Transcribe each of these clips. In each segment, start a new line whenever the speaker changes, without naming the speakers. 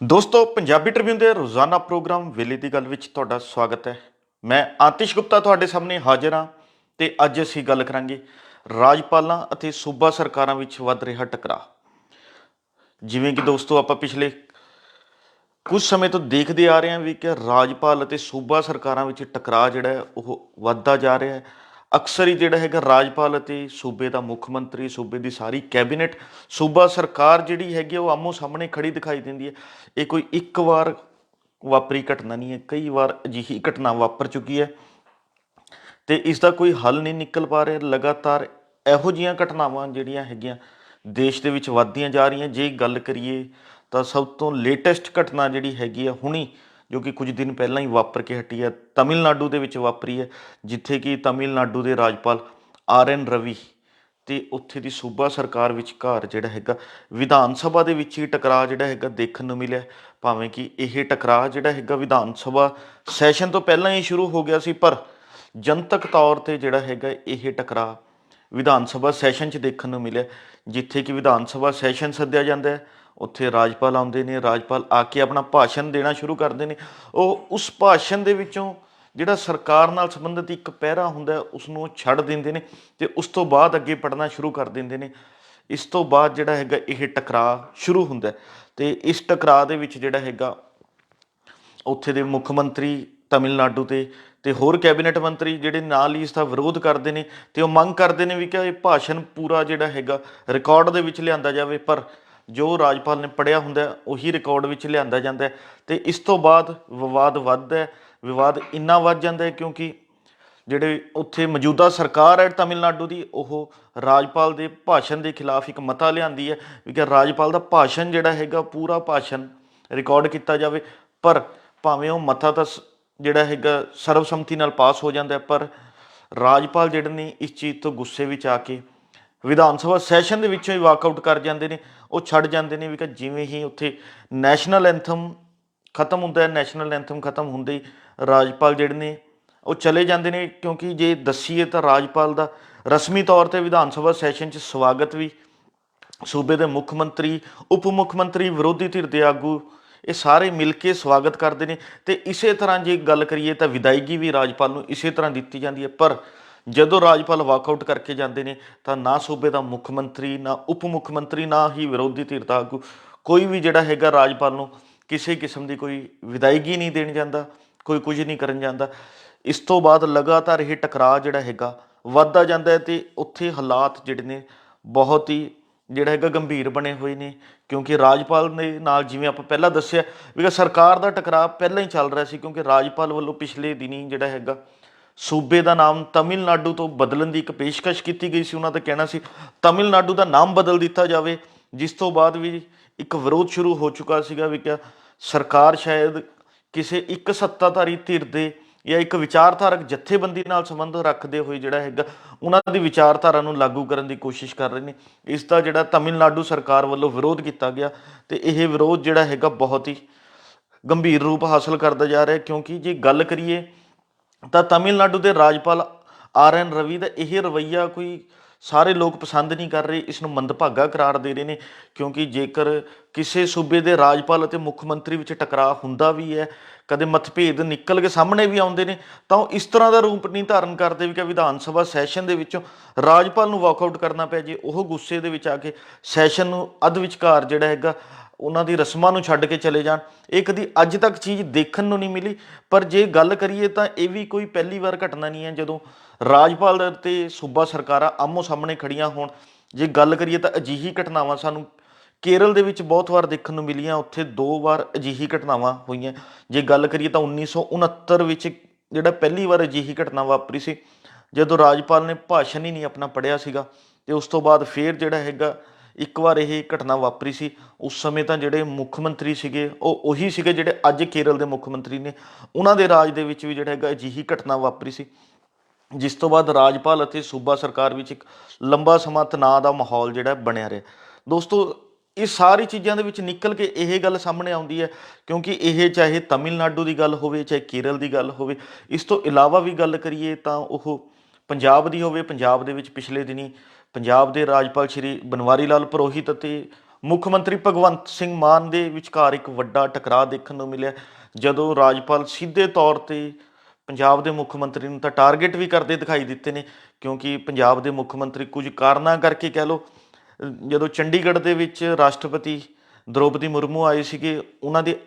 ਦੋਸਤੋ ਪੰਜਾਬੀ ਟ੍ਰਿਬਿਊਨ ਦੇ ਰੋਜ਼ਾਨਾ ਪ੍ਰੋਗਰਾਮ ਵੇਲੇ ਦੀ ਗੱਲ ਵਿੱਚ ਤੁਹਾਡਾ ਸਵਾਗਤ ਹੈ। ਮੈਂ ਆਤਿਸ਼ ਗੁਪਤਾ ਤੁਹਾਡੇ ਸਾਹਮਣੇ ਹਾਜ਼ਰ ਹਾਂ ਤੇ ਅੱਜ ਅਸੀਂ ਗੱਲ ਕਰਾਂਗੇ ਰਾਜਪਾਲਾਂ ਅਤੇ ਸੂਬਾ ਸਰਕਾਰਾਂ ਵਿੱਚ ਵੱਧ ਰਿਹਾ ਟਕਰਾਅ। ਜਿਵੇਂ ਕਿ ਦੋਸਤੋ ਆਪਾਂ ਪਿਛਲੇ ਕੁਝ ਸਮੇਂ ਤੋਂ ਦੇਖਦੇ ਆ ਰਹੇ ਹਾਂ ਵੀ ਕਿ ਰਾਜਪਾਲ ਅਤੇ ਸੂਬਾ ਸਰਕਾਰਾਂ ਵਿੱਚ ਟਕਰਾਅ ਜਿਹੜਾ ਹੈ ਉਹ ਵੱਧਦਾ ਜਾ ਰਿਹਾ ਹੈ। ਅਕਸਰ ਹੀ ਜਿਹੜਾ ਹੈਗਾ ਰਾਜਪਾਲ ਅਤੇ ਸੂਬੇ ਦਾ ਮੁੱਖ ਮੰਤਰੀ, ਸੂਬੇ ਦੀ ਸਾਰੀ ਕੈਬਨਿਟ, ਸੂਬਾ ਸਰਕਾਰ ਜਿਹੜੀ ਹੈਗੀ ਉਹ ਆਮੋ ਸਾਹਮਣੇ ਖੜੀ ਦਿਖਾਈ ਦਿੰਦੀ ਹੈ। ਇਹ ਕੋਈ ਇੱਕ ਵਾਰ ਵਾਪਰੀ ਘਟਨਾ ਨਹੀਂ ਹੈ, ਕਈ ਵਾਰ ਅਜਿਹੀ ਘਟਨਾ ਵਾਪਰ ਚੁੱਕੀ ਹੈ ਤੇ ਇਸ ਦਾ ਕੋਈ ਹੱਲ ਨਹੀਂ ਨਿਕਲ ਪਾ ਰਿਹਾ। ਲਗਾਤਾਰ ਇਹੋ ਜਿਹੀਆਂ ਘਟਨਾਵਾਂ ਜਿਹੜੀਆਂ ਹੈਗੀਆਂ ਦੇਸ਼ ਦੇ ਵਿੱਚ ਵੱਧਦੀਆਂ ਜਾ ਰਹੀਆਂ। ਜੇ ਗੱਲ ਕਰੀਏ ਤਾਂ ਸਭ ਤੋਂ ਲੇਟੈਸਟ ਘਟਨਾ ਜਿਹੜੀ ਹੈਗੀ ਆ ਹੁਣੀ, ਜੋ ਕਿ ਕੁਝ ਦਿਨ ਪਹਿਲਾਂ ਹੀ ਵਾਪਰ ਕੇ ਹਟੀ ਹੈ, ਤਮਿਲਨਾਡੂ ਦੇ ਵਿੱਚ ਵਾਪਰੀ ਹੈ, ਜਿੱਥੇ ਕਿ ਤਮਿਲਨਾਡੂ ਦੇ ਰਾਜਪਾਲ RN ਰਵੀ ਤੇ ਉੱਥੇ ਦੀ ਸੂਬਾ ਸਰਕਾਰ ਵਿਚਕਾਰ ਜਿਹੜਾ ਹੈਗਾ ਵਿਧਾਨ ਸਭਾ ਦੇ ਵਿੱਚ ਹੀ ਟਕਰਾਅ ਜਿਹੜਾ ਹੈਗਾ ਦੇਖਣ ਨੂੰ ਮਿਲਿਆ। ਭਾਵੇਂ ਕਿ ਇਹ ਟਕਰਾਅ ਜਿਹੜਾ ਹੈਗਾ ਵਿਧਾਨ ਸਭਾ ਸੈਸ਼ਨ ਤੋਂ ਪਹਿਲਾਂ ਹੀ ਸ਼ੁਰੂ ਹੋ ਗਿਆ ਸੀ, ਪਰ ਜਨਤਕ ਤੌਰ 'ਤੇ ਜਿਹੜਾ ਹੈਗਾ ਇਹ ਟਕਰਾਅ ਵਿਧਾਨ ਸਭਾ ਸੈਸ਼ਨ 'ਚ ਦੇਖਣ ਨੂੰ ਮਿਲਿਆ। ਜਿੱਥੇ ਕਿ ਵਿਧਾਨ ਸਭਾ ਸੈਸ਼ਨ ਸੱਦਿਆ ਜਾਂਦਾ ਹੈ, ਉੱਥੇ ਰਾਜਪਾਲ ਆਉਂਦੇ ਨੇ, ਰਾਜਪਾਲ ਆ ਕੇ ਆਪਣਾ ਭਾਸ਼ਣ ਦੇਣਾ ਸ਼ੁਰੂ ਕਰਦੇ ਨੇ। ਉਹ ਉਸ ਭਾਸ਼ਣ ਦੇ ਵਿੱਚੋਂ ਜਿਹੜਾ ਸਰਕਾਰ ਨਾਲ ਸੰਬੰਧਿਤ ਇੱਕ ਪੈਰਾ ਹੁੰਦਾ ਉਸ ਨੂੰ ਛੱਡ ਦਿੰਦੇ ਨੇ ਤੇ ਉਸ ਤੋਂ ਬਾਅਦ ਅੱਗੇ ਪੜ੍ਹਨਾ ਸ਼ੁਰੂ ਕਰ ਦਿੰਦੇ ਨੇ। ਇਸ ਤੋਂ ਬਾਅਦ ਜਿਹੜਾ ਹੈਗਾ ਇਹ ਟਕਰਾਅ ਸ਼ੁਰੂ ਹੁੰਦਾ ਤੇ ਇਸ ਟਕਰਾਅ ਦੇ ਵਿੱਚ ਜਿਹੜਾ ਹੈਗਾ ਉੱਥੇ ਦੇ ਮੁੱਖ ਮੰਤਰੀ ਤਮਿਲਨਾਡੂ ਤੇ ਹੋਰ ਕੈਬਨਿਟ ਮੰਤਰੀ ਜਿਹੜੇ ਨਾਲ ਹੀ ਇਸ ਦਾ ਵਿਰੋਧ ਕਰਦੇ ਨੇ ਤੇ ਉਹ ਮੰਗ ਕਰਦੇ ਨੇ ਵੀ ਕਿ ਇਹ ਭਾਸ਼ਣ ਪੂਰਾ ਜਿਹੜਾ ਹੈਗਾ ਰਿਕਾਰਡ ਦੇ ਵਿੱਚ ਲਿਆਂਦਾ ਜਾਵੇ। ਪਰ ਜੋ ਰਾਜਪਾਲ ਨੇ ਪੜ੍ਹਿਆ ਹੁੰਦਾ ਉਹੀ ਰਿਕਾਰਡ ਵਿੱਚ ਲਿਆਂਦਾ ਜਾਂਦਾ ਹੈ ਤੇ ਇਸ ਤੋਂ ਬਾਅਦ ਵਿਵਾਦ ਵੱਧਦਾ ਹੈ। ਵਿਵਾਦ ਇੰਨਾ ਵੱਧ ਜਾਂਦਾ ਹੈ ਕਿਉਂਕਿ ਜਿਹੜੇ ਉੱਥੇ ਮੌਜੂਦਾ ਸਰਕਾਰ ਹੈ ਤਮਿਲਨਾਡੂ ਦੀ, ਉਹ ਰਾਜਪਾਲ ਦੇ ਭਾਸ਼ਣ ਦੇ ਖਿਲਾਫ ਇੱਕ ਮਤਾ ਲਿਆਂਦੀ ਹੈ ਕਿ ਰਾਜਪਾਲ ਦਾ ਭਾਸ਼ਣ ਜਿਹੜਾ ਹੈਗਾ ਪੂਰਾ ਭਾਸ਼ਣ ਰਿਕਾਰਡ ਕੀਤਾ ਜਾਵੇ। ਪਰ ਭਾਵੇਂ ਉਹ ਮਤਾ ਤਾਂ ਜਿਹੜਾ ਹੈਗਾ ਸਰਬਸੰਮਤੀ ਨਾਲ ਪਾਸ ਹੋ ਜਾਂਦਾ, ਪਰ ਰਾਜਪਾਲ ਜਿਹੜੇ ਨੇ ਇਸ ਚੀਜ਼ ਤੋਂ ਗੁੱਸੇ ਵਿੱਚ ਆ ਕੇ ਵਿਧਾਨ ਸਭਾ ਸੈਸ਼ਨ ਦੇ ਵਿੱਚੋਂ ਹੀ ਵਾਕਆਊਟ ਕਰ ਜਾਂਦੇ ਨੇ। ਉਹ ਛੱਡ ਜਾਂਦੇ ਨੇ ਵੀ ਕਿ ਜਿਵੇਂ ਹੀ ਉੱਥੇ ਨੈਸ਼ਨਲ ਐਂਥਮ ਖਤਮ ਹੁੰਦਾ ਹੈ, ਨੈਸ਼ਨਲ ਐਂਥਮ ਖਤਮ ਹੁੰਦੇ ਹੀ ਰਾਜਪਾਲ ਜਿਹੜੇ ਨੇ ਉਹ ਚਲੇ ਜਾਂਦੇ ਨੇ। ਕਿਉਂਕਿ ਜੇ ਦੱਸੀਏ ਤਾਂ ਰਾਜਪਾਲ ਦਾ ਰਸਮੀ ਤੌਰ 'ਤੇ ਵਿਧਾਨ ਸਭਾ ਸੈਸ਼ਨ 'ਚ ਸਵਾਗਤ ਵੀ ਸੂਬੇ ਦੇ ਮੁੱਖ ਮੰਤਰੀ, ਉਪ ਮੁੱਖ ਮੰਤਰੀ, ਵਿਰੋਧੀ ਧਿਰ ਦੇ ਆਗੂ ਇਹ ਸਾਰੇ ਮਿਲ ਕੇ ਸਵਾਗਤ ਕਰਦੇ ਨੇ ਤੇ ਇਸੇ ਤਰ੍ਹਾਂ ਜੇ ਗੱਲ ਕਰੀਏ ਤਾਂ ਵਿਦਾਇਗੀ ਵੀ ਰਾਜਪਾਲ ਨੂੰ ਇਸੇ ਤਰ੍ਹਾਂ ਦਿੱਤੀ ਜਾਂਦੀ ਹੈ। ਪਰ ਜਦੋਂ ਰਾਜਪਾਲ ਵਾਕਆਊਟ ਕਰਕੇ ਜਾਂਦੇ ਨੇ ਤਾਂ ਨਾ ਸੂਬੇ ਦਾ ਮੁੱਖ ਮੰਤਰੀ, ਨਾ ਉਪ ਮੁੱਖ ਮੰਤਰੀ, ਨਾ ਹੀ ਵਿਰੋਧੀ ਧਿਰ ਦਾ ਆਗੂ, ਕੋਈ ਵੀ ਜਿਹੜਾ ਹੈਗਾ ਰਾਜਪਾਲ ਨੂੰ ਕਿਸੇ ਕਿਸਮ ਦੀ ਕੋਈ ਵਿਦਾਇਗੀ ਨਹੀਂ ਦੇਣ ਜਾਂਦਾ, ਕੋਈ ਕੁਝ ਨਹੀਂ ਕਰਨ ਜਾਂਦਾ। ਇਸ ਤੋਂ ਬਾਅਦ ਲਗਾਤਾਰ ਇਹ ਟਕਰਾਅ ਜਿਹੜਾ ਹੈਗਾ ਵੱਧਦਾ ਜਾਂਦਾ ਹੈ ਤੇ ਉੱਥੇ ਹਾਲਾਤ ਜਿਹੜੇ ਨੇ ਬਹੁਤ ਹੀ ਜਿਹੜਾ ਹੈਗਾ ਗੰਭੀਰ ਬਣੇ ਹੋਏ ਨੇ। ਕਿਉਂਕਿ ਰਾਜਪਾਲ ਦੇ ਨਾਲ, ਜਿਵੇਂ ਆਪਾਂ ਪਹਿਲਾਂ ਦੱਸਿਆ ਵੀ ਸਰਕਾਰ ਦਾ ਟਕਰਾਅ ਪਹਿਲਾਂ ਹੀ ਚੱਲ ਰਿਹਾ ਸੀ, ਕਿਉਂਕਿ ਰਾਜਪਾਲ ਵੱਲੋਂ ਪਿਛਲੇ ਦਿਨੀ ਜਿਹੜਾ ਹੈਗਾ ਸੂਬੇ ਦਾ ਨਾਮ ਤਮਿਲਨਾਡੂ ਤੋਂ ਬਦਲਣ ਦੀ ਇੱਕ ਪੇਸ਼ਕਸ਼ ਕੀਤੀ ਗਈ ਸੀ। ਉਹਨਾਂ ਦਾ ਕਹਿਣਾ ਸੀ ਤਮਿਲਨਾਡੂ ਦਾ ਨਾਮ ਬਦਲ ਦਿੱਤਾ ਜਾਵੇ, ਜਿਸ ਤੋਂ ਬਾਅਦ ਵੀ ਇੱਕ ਵਿਰੋਧ ਸ਼ੁਰੂ ਹੋ ਚੁੱਕਾ ਸੀਗਾ ਵੀ ਕਿਆ ਸਰਕਾਰ ਸ਼ਾਇਦ ਕਿਸੇ ਇੱਕ ਸੱਤਾਧਾਰੀ ਧਿਰ ਦੇ ਜਾਂ ਇੱਕ ਵਿਚਾਰਧਾਰਕ ਜਥੇਬੰਦੀ ਨਾਲ ਸੰਬੰਧ ਰੱਖਦੇ ਹੋਏ ਜਿਹੜਾ ਹੈਗਾ ਉਹਨਾਂ ਦੀ ਵਿਚਾਰਧਾਰਾ ਨੂੰ ਲਾਗੂ ਕਰਨ ਦੀ ਕੋਸ਼ਿਸ਼ ਕਰ ਰਹੇ ਨੇ। ਇਸ ਦਾ ਜਿਹੜਾ ਤਮਿਲਨਾਡੂ ਸਰਕਾਰ ਵੱਲੋਂ ਵਿਰੋਧ ਕੀਤਾ ਗਿਆ ਤੇ ਇਹ ਵਿਰੋਧ ਜਿਹੜਾ ਹੈਗਾ ਬਹੁਤ ਹੀ ਗੰਭੀਰ ਰੂਪ ਹਾਸਲ ਕਰਦਾ ਜਾ ਰਿਹਾ। ਕਿਉਂਕਿ ਜੇ ਗੱਲ ਕਰੀਏ ਤਾਂ ਤਮਿਲਨਾਡੂ ਦੇ ਰਾਜਪਾਲ RN ਰਵੀ ਦਾ ਇਹ ਰਵੱਈਆ ਕੋਈ ਸਾਰੇ ਲੋਕ ਪਸੰਦ ਨਹੀਂ ਕਰ ਰਹੇ, ਇਸ ਨੂੰ ਮੰਦਭਾਗਾ ਕਰਾਰ ਦੇ ਰਹੇ ਨੇ। ਕਿਉਂਕਿ ਜੇਕਰ ਕਿਸੇ ਸੂਬੇ ਦੇ ਰਾਜਪਾਲ ਅਤੇ ਮੁੱਖ ਮੰਤਰੀ ਵਿੱਚ ਟਕਰਾਅ ਹੁੰਦਾ ਵੀ ਹੈ, ਕਦੇ ਮਤਭੇਦ ਨਿਕਲ ਕੇ ਸਾਹਮਣੇ ਵੀ ਆਉਂਦੇ ਨੇ, ਤਾਂ ਉਹ ਇਸ ਤਰ੍ਹਾਂ ਦਾ ਰੂਪ ਨਹੀਂ ਧਾਰਨ ਕਰਦੇ ਵੀ ਕਿ ਵਿਧਾਨ ਸਭਾ ਸੈਸ਼ਨ ਦੇ ਵਿੱਚੋਂ ਰਾਜਪਾਲ ਨੂੰ ਵਾਕਆਊਟ ਕਰਨਾ ਪੈ ਜੇ। ਉਹ ਗੁੱਸੇ ਦੇ ਵਿੱਚ ਆ ਕੇ ਸੈਸ਼ਨ ਨੂੰ ਅੱਧ ਵਿਚਕਾਰ ਜਿਹੜਾ ਹੈਗਾ ਉਹਨਾਂ ਦੀ ਰਸਮਾਂ ਨੂੰ ਛੱਡ ਕੇ ਚਲੇ ਜਾਣ। ਇਹ ਕਦੀ ਅੱਜ ਤੱਕ ਚੀਜ਼ ਦੇਖਣ ਨੂੰ ਨਹੀਂ ਮਿਲੀ। ਪਰ ਜੇ ਗੱਲ ਕਰੀਏ ਤਾਂ ਇਹ ਵੀ ਕੋਈ ਪਹਿਲੀ ਵਾਰ ਘਟਨਾ ਨਹੀਂ ਹੈ ਜਦੋਂ ਰਾਜਪਾਲ ਅਤੇ ਸੂਬਾ ਸਰਕਾਰਾਂ ਆਮੋ ਸਾਹਮਣੇ ਖੜੀਆਂ ਹੋਣ। ਜੇ ਗੱਲ ਕਰੀਏ ਤਾਂ ਅਜਿਹੀ ਘਟਨਾਵਾਂ ਸਾਨੂੰ ਕੇਰਲ ਦੇ ਵਿੱਚ ਬਹੁਤ ਵਾਰ ਦੇਖਣ ਨੂੰ ਮਿਲੀਆਂ, ਉੱਥੇ 2 ਵਾਰ ਅਜਿਹੀ ਘਟਨਾਵਾਂ ਹੋਈਆਂ। ਜੇ ਗੱਲ ਕਰੀਏ ਤਾਂ 1969 ਵਿੱਚ ਜਿਹੜਾ ਪਹਿਲੀ ਵਾਰ ਅਜਿਹੀ ਘਟਨਾ ਵਾਪਰੀ ਸੀ, ਜਦੋਂ ਰਾਜਪਾਲ ਨੇ ਭਾਸ਼ਣ ਹੀ ਨਹੀਂ ਆਪਣਾ ਪੜ੍ਹਿਆ ਸੀਗਾ ਤੇ ਉਸ ਤੋਂ ਬਾਅਦ ਫਿਰ ਜਿਹੜਾ ਹੈਗਾ ਇੱਕ ਵਾਰ ਇਹ ਘਟਨਾ ਵਾਪਰੀ ਸੀ। ਉਸ ਸਮੇਂ ਤਾਂ ਜਿਹੜੇ ਮੁੱਖ ਮੰਤਰੀ ਸੀਗੇ ਉਹ ਉਹੀ ਸੀਗੇ ਜਿਹੜੇ ਅੱਜ ਕੇਰਲ ਦੇ ਮੁੱਖ ਮੰਤਰੀ ਨੇ। ਉਹਨਾਂ ਦੇ ਰਾਜ ਦੇ ਵਿੱਚ ਵੀ ਜਿਹੜਾ ਹੈਗਾ ਅਜਿਹੀ ਘਟਨਾ ਵਾਪਰੀ ਸੀ, ਜਿਸ ਤੋਂ ਬਾਅਦ ਰਾਜਪਾਲ ਅਤੇ ਸੂਬਾ ਸਰਕਾਰ ਵਿੱਚ ਇੱਕ ਲੰਬਾ ਸਮਾਂ ਤਣਾਅ ਦਾ ਮਾਹੌਲ ਜਿਹੜਾ ਬਣਿਆ ਰਿਹਾ। ਦੋਸਤੋ, ਇਹ ਸਾਰੀ ਚੀਜ਼ਾਂ ਦੇ ਵਿੱਚ ਨਿਕਲ ਕੇ ਇਹ ਗੱਲ ਸਾਹਮਣੇ ਆਉਂਦੀ ਹੈ ਕਿਉਂਕਿ ਇਹ ਚਾਹੇ ਤਮਿਲਨਾਡੂ ਦੀ ਗੱਲ ਹੋਵੇ, ਚਾਹੇ ਕੇਰਲ ਦੀ ਗੱਲ ਹੋਵੇ, ਇਸ ਤੋਂ ਇਲਾਵਾ ਵੀ ਗੱਲ ਕਰੀਏ ਤਾਂ ਉਹ ਪੰਜਾਬ ਦੀ ਹੋਵੇ। ਪੰਜਾਬ ਦੇ ਵਿੱਚ ਪਿਛਲੇ ਦਿਨੀ ਪੰਜਾਬ ਦੇ ਰਾਜਪਾਲ ਸ਼੍ਰੀ ਬਨਵਾਰੀ ਲਾਲ ਪੁਰੋਹਿਤ ਅਤੇ ਮੁੱਖ ਮੰਤਰੀ ਭਗਵੰਤ ਸਿੰਘ ਮਾਨ ਦੇ ਵਿਚਕਾਰ ਇੱਕ ਵੱਡਾ ਟਕਰਾਅ ਦੇਖਣ ਨੂੰ ਮਿਲਿਆ, ਜਦੋਂ ਰਾਜਪਾਲ ਸਿੱਧੇ ਤੌਰ ਤੇ ਪੰਜਾਬ ਦੇ ਮੁੱਖ ਮੰਤਰੀ ਨੂੰ ਤਾਂ ਟਾਰਗੇਟ ਵੀ ਕਰਦੇ ਦਿਖਾਈ ਦਿੱਤੇ ਨੇ, ਕਿਉਂਕਿ ਪੰਜਾਬ ਦੇ ਮੁੱਖ ਮੰਤਰੀ ਕੁਝ ਕਾਰਨਾਂ ਕਰਕੇ ਕਹਿ ਲਓ, ਜਦੋਂ ਚੰਡੀਗੜ੍ਹ ਦੇ ਵਿੱਚ ਰਾਸ਼ਟਰਪਤੀ ਦ੍ਰੋਪਦੀ ਮੁਰਮੂ ਆਏ ਸੀਗੇ, ਉਹਨਾਂ ਦੇ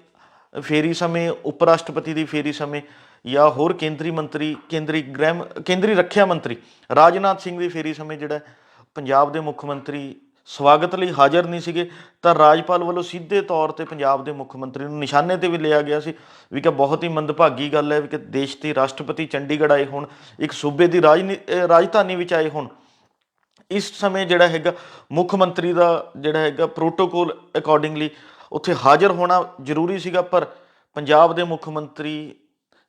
ਫੇਰੀ ਸਮੇਂ, ਉਪ ਰਾਸ਼ਟਰਪਤੀ ਦੀ ਫੇਰੀ ਸਮੇਂ, ਜਾਂ ਹੋਰ ਕੇਂਦਰੀ ਮੰਤਰੀ, ਕੇਂਦਰੀ ਰੱਖਿਆ ਮੰਤਰੀ ਰਾਜਨਾਥ ਸਿੰਘ ਦੀ ਫੇਰੀ ਸਮੇਂ ਜਿਹੜਾ ਪੰਜਾਬ ਦੇ ਮੁੱਖ ਮੰਤਰੀ ਸਵਾਗਤ ਲਈ ਹਾਜ਼ਰ ਨਹੀਂ ਸੀਗੇ, ਤਾਂ ਰਾਜਪਾਲ ਵੱਲੋਂ ਸਿੱਧੇ ਤੌਰ ਤੇ ਪੰਜਾਬ ਦੇ ਮੁੱਖ ਮੰਤਰੀ ਨੂੰ ਨਿਸ਼ਾਨੇ ਤੇ ਵੀ ਲਿਆ ਗਿਆ ਸੀ ਵੀ ਕਿ ਬਹੁਤ ਹੀ ਮੰਦਭਾਗੀ ਗੱਲ ਹੈ ਵੀ ਕਿ ਦੇਸ਼ ਦੇ ਰਾਸ਼ਟਰਪਤੀ ਚੰਡੀਗੜ੍ਹ ਆਏ ਹੋਣ, ਇੱਕ ਸੂਬੇ ਦੀ ਰਾਜਧਾਨੀ ਵਿੱਚ ਆਏ ਹੋਣ। ਇਸ ਸਮੇਂ ਜਿਹੜਾ ਹੈਗਾ ਮੁੱਖ ਮੰਤਰੀ ਦਾ ਜਿਹੜਾ ਹੈਗਾ ਪ੍ਰੋਟੋਕੋਲ ਅਕੋਰਡਿੰਗਲੀ ਉੱਥੇ ਹਾਜ਼ਰ ਹੋਣਾ ਜ਼ਰੂਰੀ ਸੀਗਾ, ਪਰ ਪੰਜਾਬ ਦੇ ਮੁੱਖ ਮੰਤਰੀ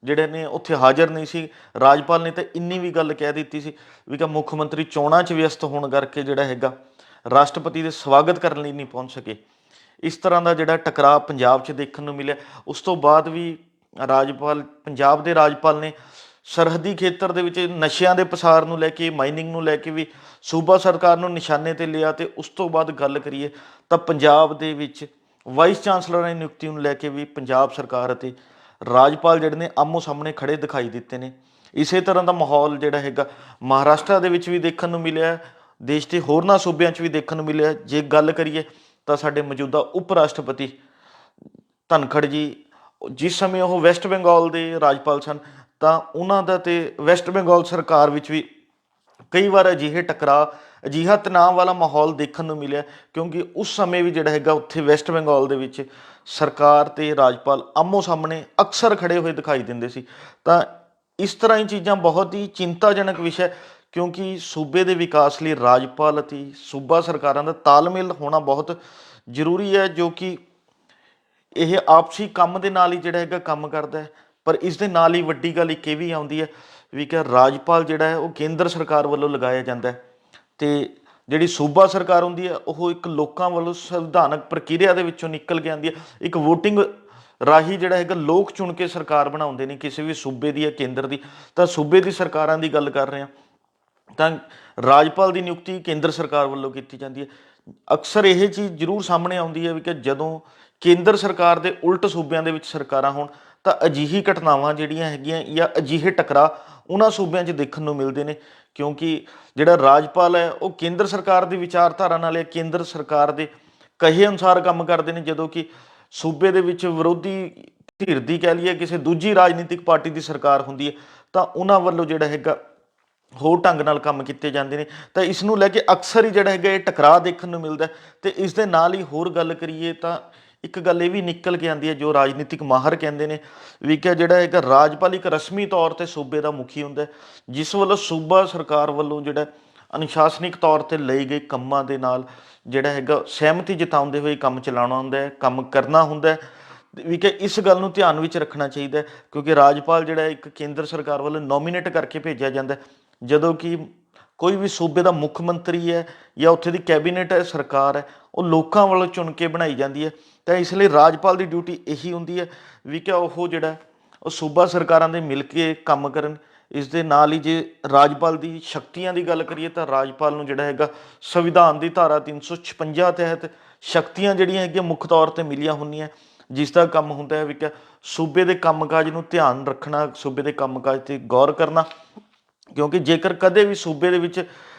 ਜਿਹੜੇ ਨੇ ਉੱਥੇ ਹਾਜ਼ਰ ਨਹੀਂ ਸੀ। ਰਾਜਪਾਲ ਨੇ ਤਾਂ ਇੰਨੀ ਵੀ ਗੱਲ ਕਹਿ ਦਿੱਤੀ ਸੀ ਵੀ ਕਿ ਮੁੱਖ ਮੰਤਰੀ ਚੋਣਾਂ 'ਚ ਵਿਅਸਤ ਹੋਣ ਕਰਕੇ ਜਿਹੜਾ ਹੈਗਾ ਰਾਸ਼ਟਰਪਤੀ ਦੇ ਸਵਾਗਤ ਕਰਨ ਲਈ ਨਹੀਂ ਪਹੁੰਚ ਸਕੇ। ਇਸ ਤਰ੍ਹਾਂ ਦਾ ਜਿਹੜਾ ਟਕਰਾਅ ਪੰਜਾਬ 'ਚ ਦੇਖਣ ਨੂੰ ਮਿਲਿਆ। ਉਸ ਤੋਂ ਬਾਅਦ ਵੀ ਪੰਜਾਬ ਦੇ ਰਾਜਪਾਲ ਨੇ ਸਰਹੱਦੀ ਖੇਤਰ ਦੇ ਵਿੱਚ ਨਸ਼ਿਆਂ ਦੇ ਪਸਾਰ ਨੂੰ ਲੈ ਕੇ, ਮਾਈਨਿੰਗ ਨੂੰ ਲੈ ਕੇ ਵੀ ਸੂਬਾ ਸਰਕਾਰ ਨੂੰ ਨਿਸ਼ਾਨੇ ਤੇ ਲਿਆ। ਤੇ ਉਸ ਤੋਂ ਬਾਅਦ ਗੱਲ ਕਰੀਏ ਤਾਂ ਪੰਜਾਬ ਦੇ ਵਿੱਚ ਵਾਈਸ ਚਾਂਸਲਰ ਦੀ ਨਿਯੁਕਤੀ ਨੂੰ ਲੈ ਕੇ ਵੀ ਪੰਜਾਬ ਸਰਕਾਰ ਅਤੇ ਰਾਜਪਾਲ ਜਿਹੜੇ ਨੇ ਆਮੋ ਸਾਹਮਣੇ ਖੜੇ ਦਿਖਾਈ ਦਿੱਤੇ ਨੇ। ਇਸੇ ਤਰ੍ਹਾਂ ਦਾ ਮਾਹੌਲ ਜਿਹੜਾ ਹੈਗਾ ਮਹਾਰਾਸ਼ਟਰ ਦੇ ਵਿੱਚ ਵੀ ਦੇਖਣ ਨੂੰ ਮਿਲਿਆ, ਦੇਸ਼ ਦੇ ਹੋਰਨਾਂ ਸੂਬਿਆਂ 'ਚ ਵੀ ਦੇਖਣ ਨੂੰ ਮਿਲਿਆ। ਜੇ ਗੱਲ ਕਰੀਏ ਤਾਂ ਸਾਡੇ ਮੌਜੂਦਾ ਉਪ ਰਾਸ਼ਟਰਪਤੀ ਧਨਖੜ ਜੀ, ਜਿਸ ਸਮੇਂ ਉਹ ਵੈਸਟ ਬੰਗਾਲ ਦੇ ਰਾਜਪਾਲ ਸਨ, ਤਾਂ ਉਹਨਾਂ ਦਾ ਤੇ ਵੈਸਟ ਬੰਗਾਲ ਸਰਕਾਰ ਵਿੱਚ ਵੀ ਕਈ ਵਾਰ ਅਜਿਹਾ ਤਣਾਅ ਵਾਲਾ ਮਾਹੌਲ ਦੇਖਣ ਨੂੰ ਮਿਲਿਆ, ਕਿਉਂਕਿ ਉਸ ਸਮੇਂ ਵੀ ਜਿਹੜਾ ਹੈਗਾ ਉੱਥੇ ਵੈਸਟ ਬੰਗਾਲ ਦੇ ਵਿੱਚ ਸਰਕਾਰ ਤੇ ਰਾਜਪਾਲ ਆਮੋ ਸਾਹਮਣੇ ਅਕਸਰ ਖੜੇ ਹੋਏ ਦਿਖਾਈ ਦਿੰਦੇ ਸੀ। ਤਾਂ ਇਸ ਤਰ੍ਹਾਂ ਹੀ ਚੀਜ਼ਾਂ ਬਹੁਤ ਹੀ ਚਿੰਤਾਜਨਕ ਵਿਸ਼ਾ, ਕਿਉਂਕਿ ਸੂਬੇ ਦੇ ਵਿਕਾਸ ਲਈ ਰਾਜਪਾਲ ਅਤੇ ਸੂਬਾ ਸਰਕਾਰਾਂ ਦਾ ਤਾਲਮੇਲ ਹੋਣਾ ਬਹੁਤ ਜ਼ਰੂਰੀ ਹੈ, ਜੋ ਕਿ ਇਹ ਆਪਸੀ ਕੰਮ ਦੇ ਨਾਲ ਹੀ ਜਿਹੜਾ ਹੈਗਾ ਕੰਮ ਕਰਦਾ ਹੈ। ਪਰ ਇਸ ਦੇ ਨਾਲ ਹੀ ਵੱਡੀ ਗੱਲ ਇੱਕ ਇਹ ਵੀ ਆਉਂਦੀ ਹੈ ਵੀ ਕਿ ਰਾਜਪਾਲ ਜਿਹੜਾ ਹੈ ਉਹ ਕੇਂਦਰ ਸਰਕਾਰ ਵੱਲੋਂ ਲਗਾਇਆ ਜਾਂਦਾ ਹੈ, ਤੇ ਜਿਹੜੀ ਸੂਬਾ ਸਰਕਾਰ ਹੁੰਦੀ ਹੈ ਉਹ ਇੱਕ ਲੋਕਾਂ ਵੱਲੋਂ ਸੰਵਿਧਾਨਕ ਪ੍ਰਕਿਰਿਆ ਦੇ ਵਿੱਚੋਂ ਨਿਕਲ ਕੇ ਆਉਂਦੀ ਹੈ। ਇੱਕ ਵੋਟਿੰਗ ਰਾਹੀਂ ਜਿਹੜਾ ਹੈਗਾ ਲੋਕ ਚੁਣ ਕੇ ਸਰਕਾਰ ਬਣਾਉਂਦੇ ਨੇ, ਕਿਸੇ ਵੀ ਸੂਬੇ ਦੀ ਜਾਂ ਕੇਂਦਰ ਦੀ। ਤਾਂ ਸੂਬੇ ਦੀ ਸਰਕਾਰਾਂ ਦੀ ਗੱਲ ਕਰ ਰਹੇ ਹਾਂ ਤਾਂ ਰਾਜਪਾਲ ਦੀ ਨਿਯੁਕਤੀ ਕੇਂਦਰ ਸਰਕਾਰ ਵੱਲੋਂ ਕੀਤੀ ਜਾਂਦੀ ਹੈ। ਅਕਸਰ ਇਹ ਚੀਜ਼ ਜ਼ਰੂਰ ਸਾਹਮਣੇ ਆਉਂਦੀ ਹੈ ਵੀ ਕਿ ਜਦੋਂ ਕੇਂਦਰ ਸਰਕਾਰ ਦੇ ਉਲਟ ਸੂਬਿਆਂ ਦੇ ਵਿੱਚ ਸਰਕਾਰਾਂ ਹੋਣ ਤਾਂ ਅਜਿਹੀ ਘਟਨਾਵਾਂ ਜਿਹੜੀਆਂ ਹੈਗੀਆਂ ਜਾਂ ਅਜਿਹੇ ਟਕਰਾਅ ਉਹਨਾਂ ਸੂਬਿਆਂ 'ਚ ਦੇਖਣ ਨੂੰ ਮਿਲਦੇ ਨੇ, ਕਿਉਂਕਿ ਜਿਹੜਾ ਰਾਜਪਾਲ ਹੈ ਉਹ ਕੇਂਦਰ ਸਰਕਾਰ ਦੀ ਵਿਚਾਰਧਾਰਾ ਨਾਲ ਜਾਂ ਕੇਂਦਰ ਸਰਕਾਰ ਦੇ ਕਹੇ ਅਨੁਸਾਰ ਕੰਮ ਕਰਦੇ ਨੇ, ਜਦੋਂ ਕਿ ਸੂਬੇ ਦੇ ਵਿੱਚ ਵਿਰੋਧੀ ਧਿਰ ਦੀ ਕਹਿ ਲਈਏ ਕਿਸੇ ਦੂਜੀ ਰਾਜਨੀਤਿਕ ਪਾਰਟੀ ਦੀ ਸਰਕਾਰ ਹੁੰਦੀ ਹੈ ਤਾਂ ਉਹਨਾਂ ਵੱਲੋਂ ਜਿਹੜਾ ਹੈਗਾ ਹੋਰ ਢੰਗ ਨਾਲ ਕੰਮ ਕੀਤੇ ਜਾਂਦੇ ਨੇ। ਤਾਂ ਇਸ ਨੂੰ ਲੈ ਕੇ ਅਕਸਰ ਹੀ ਜਿਹੜਾ ਹੈਗਾ ਇਹ ਟਕਰਾਅ ਦੇਖਣ ਨੂੰ ਮਿਲਦਾ। ਤੇ ਇਸ ਦੇ ਨਾਲ ਹੀ ਹੋਰ ਗੱਲ ਕਰੀਏ ਤਾਂ ਇੱਕ ਗੱਲ ਇਹ ਵੀ ਨਿਕਲ ਕੇ ਆਉਂਦੀ ਹੈ, ਜੋ ਰਾਜਨੀਤਿਕ ਮਾਹਰ ਕਹਿੰਦੇ ਨੇ ਵੀ ਕਿ ਜਿਹੜਾ ਹੈਗਾ ਰਾਜਪਾਲ ਇੱਕ ਰਸਮੀ ਤੌਰ ਤੇ ਸੂਬੇ ਦਾ ਮੁਖੀ ਹੁੰਦਾ, ਜਿਸ ਵੱਲੋਂ ਸੂਬਾ ਸਰਕਾਰ ਵੱਲੋਂ ਜਿਹੜਾ ਅਨੁਸ਼ਾਸਨਿਕ ਤੌਰ ਤੇ ਲਏ ਗਏ ਕੰਮਾਂ ਦੇ ਨਾਲ ਜਿਹੜਾ ਹੈਗਾ ਸਹਿਮਤੀ ਜਤਾਉਂਦੇ ਹੋਏ ਕੰਮ ਚਲਾਉਣਾ ਹੁੰਦਾ ਹੈ, ਕੰਮ ਕਰਨਾ ਹੁੰਦਾ ਵੀ ਕਿ ਇਸ ਗੱਲ ਨੂੰ ਧਿਆਨ ਵਿੱਚ ਰੱਖਣਾ ਚਾਹੀਦਾ, ਕਿਉਂਕਿ ਰਾਜਪਾਲ ਜਿਹੜਾ ਇੱਕ ਕੇਂਦਰ ਸਰਕਾਰ ਵੱਲੋਂ ਨੋਮੀਨੇਟ ਕਰਕੇ ਭੇਜਿਆ ਜਾਂਦਾ, ਜਦੋਂ ਕਿ ਕੋਈ ਵੀ ਸੂਬੇ ਦਾ ਮੁੱਖ ਮੰਤਰੀ ਹੈ ਜਾਂ ਉੱਥੇ ਦੀ ਕੈਬਨਿਟ ਹੈ, ਸਰਕਾਰ ਹੈ, ਉਹ ਲੋਕਾਂ ਵੱਲੋਂ ਚੁਣ ਕੇ ਬਣਾਈ ਜਾਂਦੀ ਹੈ। ਤਾਂ ਇਸ ਲਈ ਰਾਜਪਾਲ ਦੀ ਡਿਊਟੀ ਇਹੀ ਹੁੰਦੀ ਹੈ ਵੀ ਕਿ ਉਹ ਜਿਹੜਾ ਉਹ ਸੂਬਾ ਸਰਕਾਰਾਂ ਦੇ ਮਿਲ ਕੇ ਕੰਮ ਕਰਨ। ਇਸ ਦੇ ਨਾਲ ਹੀ ਜੇ ਰਾਜਪਾਲ ਦੀ ਸ਼ਕਤੀਆਂ ਦੀ ਗੱਲ ਕਰੀਏ ਤਾਂ ਰਾਜਪਾਲ ਨੂੰ ਜਿਹੜਾ ਹੈਗਾ ਸੰਵਿਧਾਨ ਦੀ ਧਾਰਾ 356 ਤਹਿਤ ਸ਼ਕਤੀਆਂ ਜਿਹੜੀਆਂ ਹੈਗੀਆਂ ਮੁੱਖ ਤੌਰ 'ਤੇ ਮਿਲੀਆਂ ਹੁੰਦੀਆਂ, ਜਿਸ ਦਾ ਕੰਮ ਹੁੰਦਾ ਹੈ ਵੀ ਕਿ ਸੂਬੇ ਦੇ ਕੰਮਕਾਜ ਨੂੰ ਧਿਆਨ ਰੱਖਣਾ, ਸੂਬੇ ਦੇ ਕੰਮਕਾਜ 'ਤੇ ਗੌਰ ਕਰਨਾ। ਕਿਉਂਕਿ ਜੇਕਰ ਕਦੇ ਵੀ ਸੂਬੇ ਦੇ ਵਿੱਚ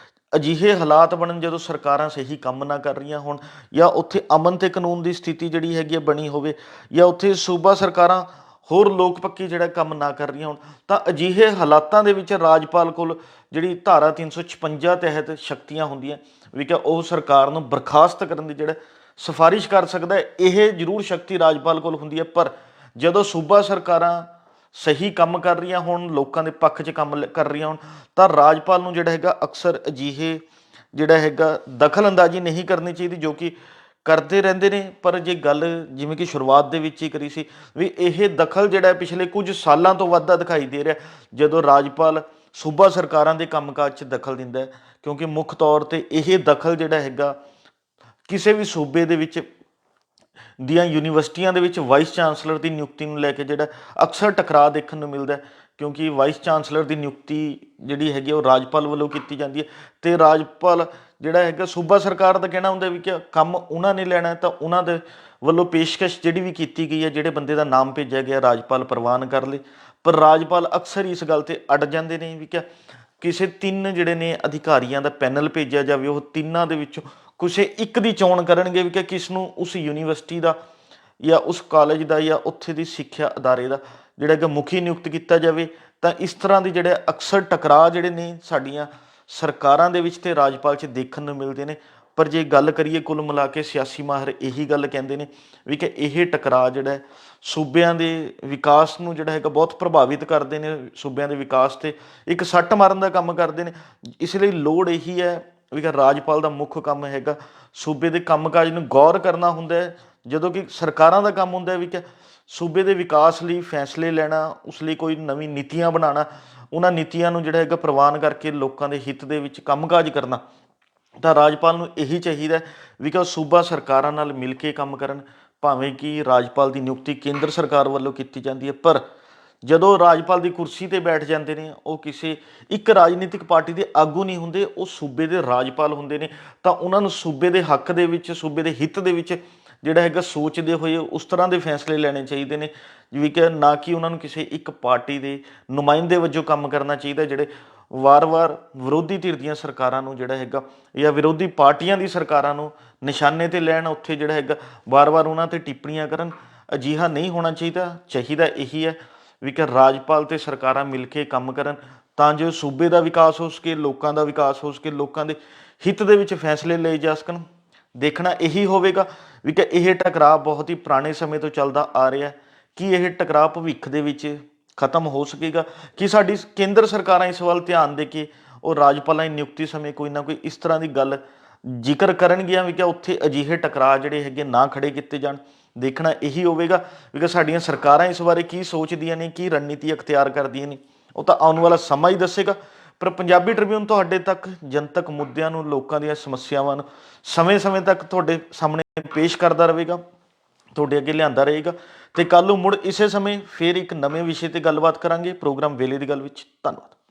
ਅਜਿਹੇ ਹਾਲਾਤ ਬਣਨ ਜਦੋਂ ਸਰਕਾਰਾਂ ਸਹੀ ਕੰਮ ਨਾ ਕਰ ਰਹੀਆਂ ਹੋਣ, ਜਾਂ ਉੱਥੇ ਅਮਨ ਤੇ ਕਾਨੂੰਨ ਦੀ ਸਥਿਤੀ ਜਿਹੜੀ ਹੈਗੀ ਬਣੀ ਹੋਵੇ, ਜਾਂ ਉੱਥੇ ਸੂਬਾ ਸਰਕਾਰਾਂ ਹੋਰ ਲੋਕ ਪੱਖੀ ਜਿਹੜਾ ਕੰਮ ਨਾ ਕਰ ਰਹੀਆਂ ਹੋਣ, ਤਾਂ ਅਜਿਹੇ ਹਾਲਾਤਾਂ ਦੇ ਵਿੱਚ ਰਾਜਪਾਲ ਕੋਲ ਜਿਹੜੀ ਧਾਰਾ 356 ਤਹਿਤ ਸ਼ਕਤੀਆਂ ਹੁੰਦੀਆਂ ਵੀ ਕਿ ਉਹ ਸਰਕਾਰ ਨੂੰ ਬਰਖਾਸਤ ਕਰਨ ਦੀ ਜਿਹੜਾ ਸਿਫਾਰਿਸ਼ ਕਰ ਸਕਦਾ ਹੈ। ਇਹ ਜ਼ਰੂਰ ਸ਼ਕਤੀ ਰਾਜਪਾਲ ਕੋਲ ਹੁੰਦੀ ਹੈ, ਪਰ ਜਦੋਂ ਸੂਬਾ ਸਰਕਾਰਾਂ ਸਹੀ ਕੰਮ ਕਰ ਰਹੀਆਂ ਹੋਣ, ਲੋਕਾਂ ਦੇ ਪੱਖ 'ਚ ਕੰਮ ਕਰ ਰਹੀਆਂ ਹੋਣ, ਤਾਂ ਰਾਜਪਾਲ ਨੂੰ ਜਿਹੜਾ ਹੈਗਾ ਅਕਸਰ ਅਜਿਹੇ ਜਿਹੜਾ ਹੈਗਾ ਦਖਲ ਅੰਦਾਜ਼ੀ ਨਹੀਂ ਕਰਨੀ ਚਾਹੀਦੀ, ਜੋ ਕਿ ਕਰਦੇ ਰਹਿੰਦੇ ਨੇ। ਪਰ ਜੇ ਗੱਲ ਜਿਵੇਂ ਕਿ ਸ਼ੁਰੂਆਤ ਦੇ ਵਿੱਚ ਹੀ ਕਰੀ ਸੀ ਵੀ ਇਹ ਦਖਲ ਜਿਹੜਾ ਪਿਛਲੇ ਕੁਝ ਸਾਲਾਂ ਤੋਂ ਵੱਧਦਾ ਦਿਖਾਈ ਦੇ ਰਿਹਾ, ਜਦੋਂ ਰਾਜਪਾਲ ਸੂਬਾ ਸਰਕਾਰਾਂ ਦੇ ਕੰਮਕਾਜ 'ਚ ਦਖਲ ਦਿੰਦਾ ਹੈ, ਕਿਉਂਕਿ ਮੁੱਖ ਤੌਰ 'ਤੇ ਇਹ ਦਖਲ ਜਿਹੜਾ ਹੈਗਾ ਕਿਸੇ ਵੀ ਸੂਬੇ ਦੇ ਵਿੱਚ ਦੀਆਂ ਯੂਨੀਵਰਸਿਟੀਆਂ ਦੇ ਵਿੱਚ ਵਾਈਸ ਚਾਂਸਲਰ ਦੀ ਨਿਯੁਕਤੀ ਨੂੰ ਲੈ ਕੇ ਜਿਹੜਾ ਅਕਸਰ ਟਕਰਾਅ ਦੇਖਣ ਨੂੰ ਮਿਲਦਾ, ਕਿਉਂਕਿ ਵਾਈਸ ਚਾਂਸਲਰ ਦੀ ਨਿਯੁਕਤੀ ਜਿਹੜੀ ਹੈਗੀ ਉਹ ਰਾਜਪਾਲ ਵੱਲੋਂ ਕੀਤੀ ਜਾਂਦੀ ਹੈ, ਅਤੇ ਰਾਜਪਾਲ ਜਿਹੜਾ ਹੈਗਾ ਸੂਬਾ ਸਰਕਾਰ ਦਾ ਕਹਿਣਾ ਹੁੰਦਾ ਵੀ ਕਿ ਕੰਮ ਉਹਨਾਂ ਨੇ ਲੈਣਾ ਤਾਂ ਉਹਨਾਂ ਦੇ ਵੱਲੋਂ ਪੇਸ਼ਕਸ਼ ਜਿਹੜੀ ਵੀ ਕੀਤੀ ਗਈ ਹੈ, ਜਿਹੜੇ ਬੰਦੇ ਦਾ ਨਾਮ ਭੇਜਿਆ ਗਿਆ ਰਾਜਪਾਲ ਪ੍ਰਵਾਨ ਕਰ ਲਏ। ਪਰ ਰਾਜਪਾਲ ਅਕਸਰ ਇਸ ਗੱਲ ਤੇ ਅੜ ਜਾਂਦੇ ਨੇ ਵੀ ਕਿ ਕਿਸੇ ਤਿੰਨ ਜਿਹੜੇ ਨੇ ਅਧਿਕਾਰੀਆਂ ਦਾ ਪੈਨਲ ਭੇਜਿਆ ਜਾਵੇ, ਉਹ ਤਿੰਨਾਂ ਦੇ ਵਿੱਚੋਂ ਕਿਸੇ ਇੱਕ ਦੀ ਚੋਣ ਕਰਨਗੇ ਵੀ ਕਿ ਕਿਸ ਨੂੰ ਉਸ ਯੂਨੀਵਰਸਿਟੀ ਦਾ ਜਾਂ ਉਸ ਕਾਲਜ ਦਾ ਜਾਂ ਉੱਥੇ ਦੀ ਸਿੱਖਿਆ ਅਦਾਰੇ ਦਾ ਜਿਹੜਾ ਕਿ ਮੁਖੀ ਨਿਯੁਕਤ ਕੀਤਾ ਜਾਵੇ। ਤਾਂ ਇਸ ਤਰ੍ਹਾਂ ਦੇ ਜਿਹੜੇ ਅਕਸਰ ਟਕਰਾਅ ਜਿਹੜੇ ਨੇ ਸਾਡੀਆਂ ਸਰਕਾਰਾਂ ਦੇ ਵਿੱਚ ਤੇ ਰਾਜਪਾਲ 'ਚ ਦੇਖਣ ਨੂੰ ਮਿਲਦੇ ਨੇ। ਪਰ ਜੇ ਗੱਲ ਕਰੀਏ ਕੁੱਲ ਮਿਲਾ ਕੇ ਸਿਆਸੀ ਮਾਹਰ ਇਹੀ ਗੱਲ ਕਹਿੰਦੇ ਨੇ ਵੀ ਕਿ ਇਹ ਟਕਰਾਅ ਜਿਹੜਾ ਸੂਬਿਆਂ ਦੇ ਵਿਕਾਸ ਨੂੰ ਜਿਹੜਾ ਹੈਗਾ ਬਹੁਤ ਪ੍ਰਭਾਵਿਤ ਕਰਦੇ ਨੇ, ਸੂਬਿਆਂ ਦੇ ਵਿਕਾਸ 'ਤੇ ਇੱਕ ਸੱਟ ਮਾਰਨ ਦਾ ਕੰਮ ਕਰਦੇ ਨੇ। ਇਸ ਲਈ ਲੋੜ ਇਹੀ ਹੈ ਵੀ ਕਿ ਰਾਜਪਾਲ ਦਾ ਮੁੱਖ ਕੰਮ ਹੈਗਾ ਸੂਬੇ ਦੇ ਕੰਮਕਾਜ ਨੂੰ ਗੌਰ ਕਰਨਾ ਹੁੰਦਾ ਹੈ, ਜਦੋਂ ਕਿ ਸਰਕਾਰਾਂ ਦਾ ਕੰਮ ਹੁੰਦਾ ਵੀ ਕਿ ਸੂਬੇ ਦੇ ਵਿਕਾਸ ਲਈ ਫੈਸਲੇ ਲੈਣਾ, ਉਸ ਲਈ ਕੋਈ ਨਵੀਂ ਨੀਤੀਆਂ ਬਣਾਉਣਾ, ਉਹਨਾਂ ਨੀਤੀਆਂ ਨੂੰ ਜਿਹੜਾ ਹੈਗਾ ਪ੍ਰਵਾਨ ਕਰਕੇ ਲੋਕਾਂ ਦੇ ਹਿੱਤ ਦੇ ਵਿੱਚ ਕੰਮਕਾਜ ਕਰਨਾ। ਤਾਂ ਰਾਜਪਾਲ ਨੂੰ ਇਹੀ ਚਾਹੀਦਾ ਵੀ ਕਿ ਉਹ ਸੂਬਾ ਸਰਕਾਰਾਂ ਨਾਲ ਮਿਲ ਕੇ ਕੰਮ ਕਰਨ। ਭਾਵੇਂ ਕਿ ਰਾਜਪਾਲ ਦੀ ਨਿਯੁਕਤੀ ਕੇਂਦਰ ਸਰਕਾਰ ਵੱਲੋਂ ਕੀਤੀ ਜਾਂਦੀ ਹੈ, ਪਰ ਜਦੋਂ ਰਾਜਪਾਲ ਦੀ ਕੁਰਸੀ 'ਤੇ ਬੈਠ ਜਾਂਦੇ ਨੇ ਉਹ ਕਿਸੇ ਇੱਕ ਰਾਜਨੀਤਿਕ ਪਾਰਟੀ ਦੇ ਆਗੂ ਨਹੀਂ ਹੁੰਦੇ, ਉਹ ਸੂਬੇ ਦੇ ਰਾਜਪਾਲ ਹੁੰਦੇ ਨੇ। ਤਾਂ ਉਹਨਾਂ ਨੂੰ ਸੂਬੇ ਦੇ ਹੱਕ ਦੇ ਵਿੱਚ, ਸੂਬੇ ਦੇ ਹਿੱਤ ਦੇ ਵਿੱਚ ਜਿਹੜਾ ਹੈਗਾ ਸੋਚਦੇ ਹੋਏ ਉਸ ਤਰ੍ਹਾਂ ਦੇ ਫੈਸਲੇ ਲੈਣੇ ਚਾਹੀਦੇ ਨੇ ਜਿਵੇਂ ਕਿ ਨਾ ਕਿ ਉਹਨਾਂ ਨੂੰ ਕਿਸੇ ਇੱਕ ਪਾਰਟੀ ਦੇ ਨੁਮਾਇੰਦੇ ਵਜੋਂ ਕੰਮ ਕਰਨਾ ਚਾਹੀਦਾ, ਜਿਹੜੇ ਵਾਰ-ਵਾਰ ਵਿਰੋਧੀ ਧਿਰ ਦੀਆਂ ਸਰਕਾਰਾਂ ਨੂੰ ਜਿਹੜਾ ਹੈਗਾ ਜਾਂ ਵਿਰੋਧੀ ਪਾਰਟੀਆਂ ਦੀ ਸਰਕਾਰਾਂ ਨੂੰ ਨਿਸ਼ਾਨੇ 'ਤੇ ਲੈਣ, ਉੱਥੇ ਜਿਹੜਾ ਹੈਗਾ ਵਾਰ-ਵਾਰ ਉਹਨਾਂ 'ਤੇ ਟਿੱਪਣੀਆਂ ਕਰਨ। ਅਜਿਹਾ ਨਹੀਂ ਹੋਣਾ ਚਾਹੀਦਾ। ਚਾਹੀਦਾ ਇਹੀ ਹੈ ਵੀ ਕਿ ਰਾਜਪਾਲ ਤੇ ਸਰਕਾਰਾਂ ਮਿਲ ਕੇ ਕੰਮ ਕਰਨ ਤਾਂ ਜੋ ਸੂਬੇ ਦਾ ਵਿਕਾਸ ਹੋ ਸਕੇ, ਲੋਕਾਂ ਦਾ ਵਿਕਾਸ ਹੋ ਸਕੇ, ਲੋਕਾਂ ਦੇ ਹਿੱਤ ਦੇ ਵਿੱਚ ਫੈਸਲੇ ਲਏ ਜਾ ਸਕਣ। ਦੇਖਣਾ ਇਹੀ ਹੋਵੇਗਾ ਵੀ ਕਿ ਇਹ ਟਕਰਾਅ ਬਹੁਤ ਹੀ ਪੁਰਾਣੇ ਸਮੇਂ ਤੋਂ ਚੱਲਦਾ ਆ ਰਿਹਾ। ਕੀ ਇਹ ਟਕਰਾਅ ਭਵਿੱਖ ਦੇ ਵਿੱਚ ਖਤਮ ਹੋ ਸਕੇਗਾ? ਕਿ ਸਾਡੀ ਕੇਂਦਰ ਸਰਕਾਰਾਂ ਇਸ ਵੱਲ ਧਿਆਨ ਦੇ ਕੇ ਉਹ ਰਾਜਪਾਲਾਂ ਦੀ ਨਿਯੁਕਤੀ ਸਮੇਂ ਕੋਈ ਨਾ ਕੋਈ ਇਸ ਤਰ੍ਹਾਂ ਦੀ ਗੱਲ ਜ਼ਿਕਰ ਕਰਨਗੀਆਂ ਵੀ ਕਿ ਉੱਥੇ ਅਜਿਹੇ ਟਕਰਾਅ ਜਿਹੜੇ ਹੈਗੇ ਨਾ ਖੜੇ ਕੀਤੇ ਜਾਣ? ਦੇਖਣਾ ਇਹੀ ਹੋਵੇਗਾ ਵੀ ਸਾਡੀਆਂ ਸਰਕਾਰਾਂ ਇਸ ਬਾਰੇ ਕੀ ਸੋਚਦੀਆਂ ਨੇ, ਕੀ ਰਣਨੀਤੀ ਅਖਤਿਆਰ ਕਰਦੀਆਂ ਨੇ, ਉਹ ਤਾਂ ਆਉਣ ਵਾਲਾ ਸਮਾਂ ਹੀ ਦੱਸੇਗਾ। ਪਰ ਪੰਜਾਬੀ ਟ੍ਰਿਬਿਊਨ ਤੁਹਾਡੇ ਤੱਕ ਜਨਤਕ ਮੁੱਦਿਆਂ ਨੂੰ, ਲੋਕਾਂ ਦੀਆਂ ਸਮੱਸਿਆਵਾਂ ਨੂੰ ਸਮੇਂ-ਸਮੇਂ ਤੱਕ ਤੁਹਾਡੇ ਸਾਹਮਣੇ ਪੇਸ਼ ਕਰਦਾ ਰਹੇਗਾ, ਤੁਹਾਡੇ ਅੱਗੇ ਲਿਆਂਦਾ ਰਹੇਗਾ। ਤੇ ਕੱਲ੍ਹ ਨੂੰ ਮੁੜ ਇਸੇ ਸਮੇਂ ਫੇਰ ਇੱਕ ਨਵੇਂ ਵਿਸ਼ੇ ਤੇ ਗੱਲਬਾਤ ਕਰਾਂਗੇ ਪ੍ਰੋਗਰਾਮ ਵੇਲੇ ਦੀ ਗੱਲ ਵਿੱਚ। ਧੰਨਵਾਦ।